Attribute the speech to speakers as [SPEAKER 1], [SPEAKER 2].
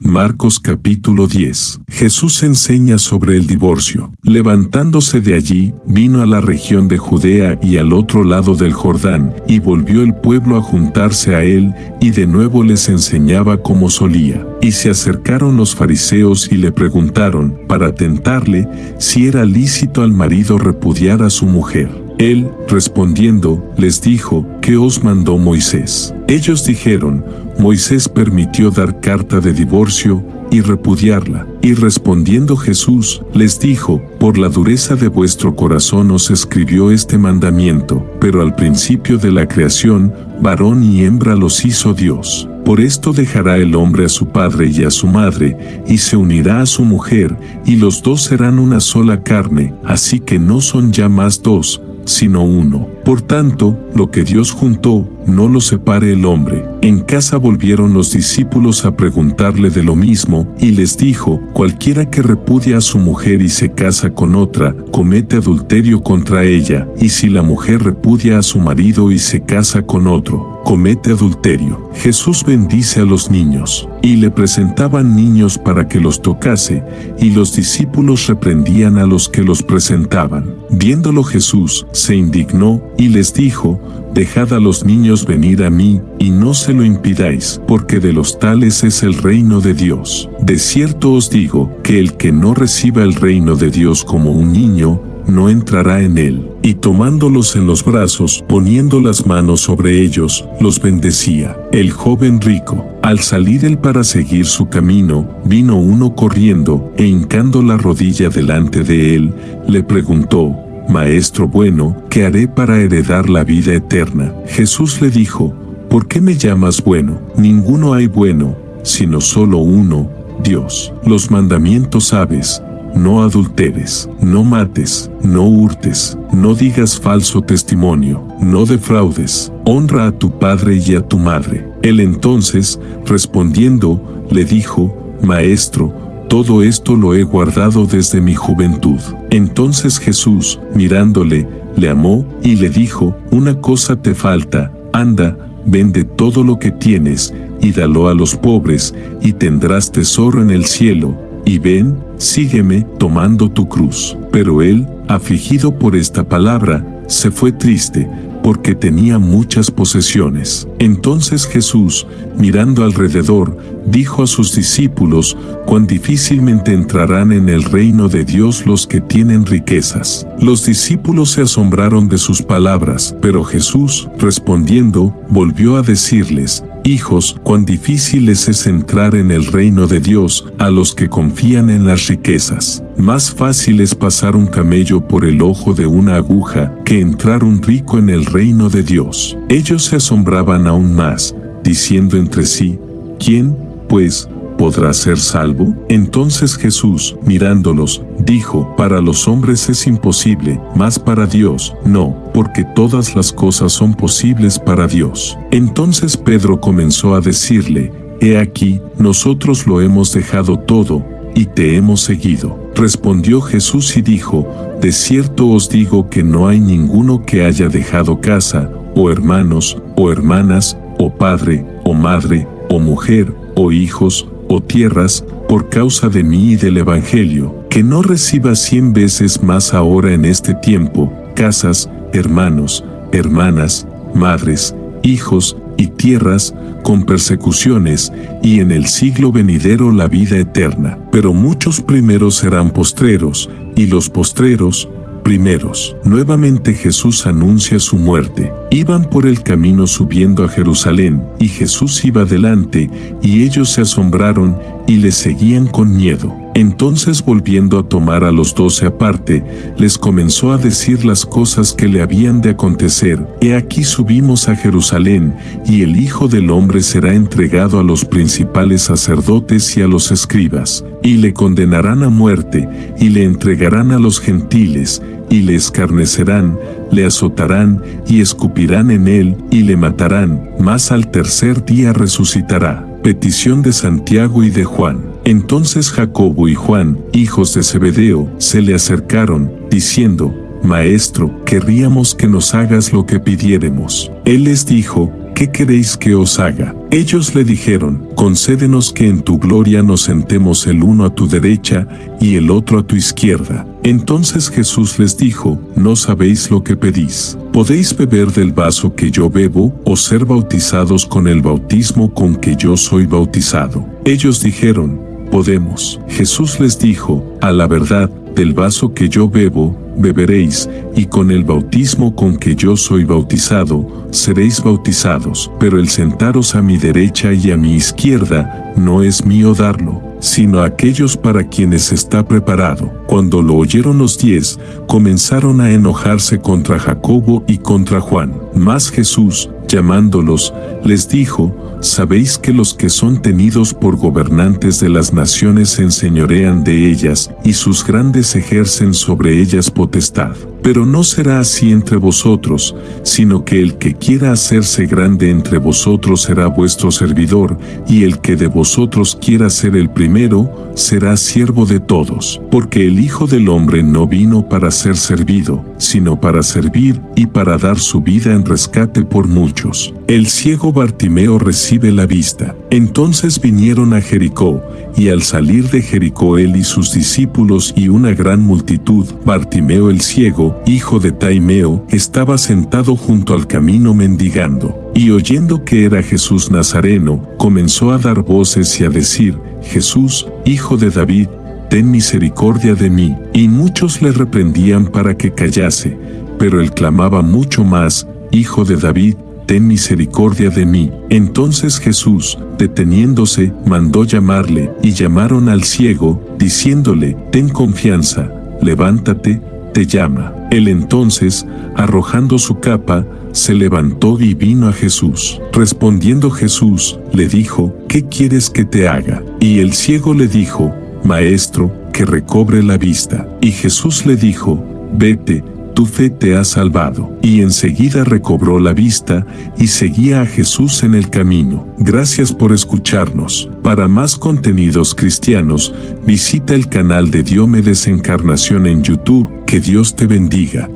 [SPEAKER 1] Marcos capítulo 10. Jesús enseña sobre el divorcio. Levantándose de allí, vino a la región de Judea y al otro lado del Jordán, y volvió el pueblo a juntarse a él, y de nuevo les enseñaba como solía. Y se acercaron los fariseos y le preguntaron, para tentarle, si era lícito al marido repudiar a su mujer. Él, respondiendo, les dijo, ¿qué os mandó Moisés? Ellos dijeron, Moisés permitió dar carta de divorcio y repudiarla. Y respondiendo Jesús, les dijo, por la dureza de vuestro corazón os escribió este mandamiento, pero al principio de la creación, varón y hembra los hizo Dios. Por esto dejará el hombre a su padre y a su madre, y se unirá a su mujer, y los dos serán una sola carne, así que no son ya más dos, sino uno. Por tanto, lo que Dios juntó, no lo separe el hombre. En casa volvieron los discípulos a preguntarle de lo mismo, y les dijo, cualquiera que repudia a su mujer y se casa con otra, comete adulterio contra ella, y si la mujer repudia a su marido y se casa con otro, comete adulterio. Jesús bendice a los niños, y le presentaban niños para que los tocase, y los discípulos reprendían a los que los presentaban. Viéndolo Jesús, se indignó, y les dijo, dejad a los niños venir a mí, y no se lo impidáis, porque de los tales es el reino de Dios. De cierto os digo, que el que no reciba el reino de Dios como un niño, no entrará en él. Y tomándolos en los brazos, poniendo las manos sobre ellos, los bendecía. El joven rico, al salir él para seguir su camino, vino uno corriendo, e hincando la rodilla delante de él, le preguntó, Maestro bueno, ¿qué haré para heredar la vida eterna? Jesús le dijo, ¿por qué me llamas bueno? Ninguno hay bueno, sino solo uno, Dios. Los mandamientos sabes: no adulteres, no mates, no hurtes, no digas falso testimonio, no defraudes, honra a tu padre y a tu madre. Él entonces, respondiendo, le dijo, Maestro, todo esto lo he guardado desde mi juventud. Entonces Jesús, mirándole, le amó y le dijo, una cosa te falta, anda, vende todo lo que tienes, y dalo a los pobres, y tendrás tesoro en el cielo, y ven, sígueme, tomando tu cruz. Pero él, afligido por esta palabra, se fue triste, porque tenía muchas posesiones. Entonces Jesús, mirando alrededor, dijo a sus discípulos, cuán difícilmente entrarán en el reino de Dios los que tienen riquezas. Los discípulos se asombraron de sus palabras, pero Jesús, respondiendo, volvió a decirles, Hijos, cuán difícil es entrar en el reino de Dios a los que confían en las riquezas. Más fácil es pasar un camello por el ojo de una aguja que entrar un rico en el reino de Dios. Ellos se asombraban aún más, diciendo entre sí, ¿quién, pues, podrá ser salvo? Entonces Jesús, mirándolos, dijo, para los hombres es imposible, mas para Dios, no, porque todas las cosas son posibles para Dios. Entonces Pedro comenzó a decirle, he aquí, nosotros lo hemos dejado todo, y te hemos seguido. Respondió Jesús y dijo, de cierto os digo que no hay ninguno que haya dejado casa, o hermanos, o hermanas, o padre, o madre, o mujer, o hijos, o tierras, por causa de mí y del Evangelio, que no reciba 100 veces más ahora en este tiempo, casas, hermanos, hermanas, madres, hijos y tierras, con persecuciones, y en el siglo venidero la vida eterna. Pero muchos primeros serán postreros, y los postreros, primeros. Nuevamente Jesús anuncia su muerte. Iban por el camino subiendo a Jerusalén, y Jesús iba delante, y ellos se asombraron, y le seguían con miedo. Entonces volviendo a tomar a los 12 aparte, les comenzó a decir las cosas que le habían de acontecer. He aquí subimos a Jerusalén, y el Hijo del Hombre será entregado a los principales sacerdotes y a los escribas, y le condenarán a muerte, y le entregarán a los gentiles, y le escarnecerán, le azotarán, y escupirán en él, y le matarán, mas al tercer día resucitará. Petición de Santiago y de Juan. Entonces Jacobo y Juan, hijos de Zebedeo, se le acercaron, diciendo, Maestro, querríamos que nos hagas lo que pidiéremos. Él les dijo, ¿qué queréis que os haga? Ellos le dijeron, concédenos que en tu gloria nos sentemos el uno a tu derecha y el otro a tu izquierda. Entonces Jesús les dijo, no sabéis lo que pedís. ¿Podéis beber del vaso que yo bebo, o ser bautizados con el bautismo con que yo soy bautizado? Ellos dijeron, podemos. Jesús les dijo, a la verdad, del vaso que yo bebo, beberéis, y con el bautismo con que yo soy bautizado, seréis bautizados. Pero el sentaros a mi derecha y a mi izquierda, no es mío darlo, sino a aquellos para quienes está preparado. Cuando lo oyeron los 10, comenzaron a enojarse contra Jacobo y contra Juan. Mas Jesús, llamándolos, les dijo, sabéis que los que son tenidos por gobernantes de las naciones se enseñorean de ellas, y sus grandes ejercen sobre ellas potestad. Pero no será así entre vosotros, sino que el que quiera hacerse grande entre vosotros será vuestro servidor, y el que de vosotros quiera ser el primero, será siervo de todos. Porque el Hijo del Hombre no vino para ser servido, sino para servir y para dar su vida en rescate por muchos. El ciego Bartimeo recibe la vista. Entonces vinieron a Jericó, y al salir de Jericó él y sus discípulos y una gran multitud, Bartimeo el ciego, hijo de Taimeo, estaba sentado junto al camino mendigando. Y oyendo que era Jesús Nazareno, comenzó a dar voces y a decir, Jesús, hijo de David, ten misericordia de mí. Y muchos le reprendían para que callase, pero él clamaba mucho más, Hijo de David, ten misericordia de mí. Entonces Jesús, deteniéndose, mandó llamarle, y llamaron al ciego, diciéndole, ten confianza, levántate, te llama. Él entonces, arrojando su capa, se levantó y vino a Jesús. Respondiendo Jesús, le dijo, ¿qué quieres que te haga? Y el ciego le dijo, Maestro, que recobre la vista. Y Jesús le dijo, vete, tu fe te ha salvado. Y enseguida recobró la vista, y seguía a Jesús en el camino. Gracias por escucharnos. Para más contenidos cristianos, visita el canal de Diomedes Encarnación en YouTube. Que Dios te bendiga.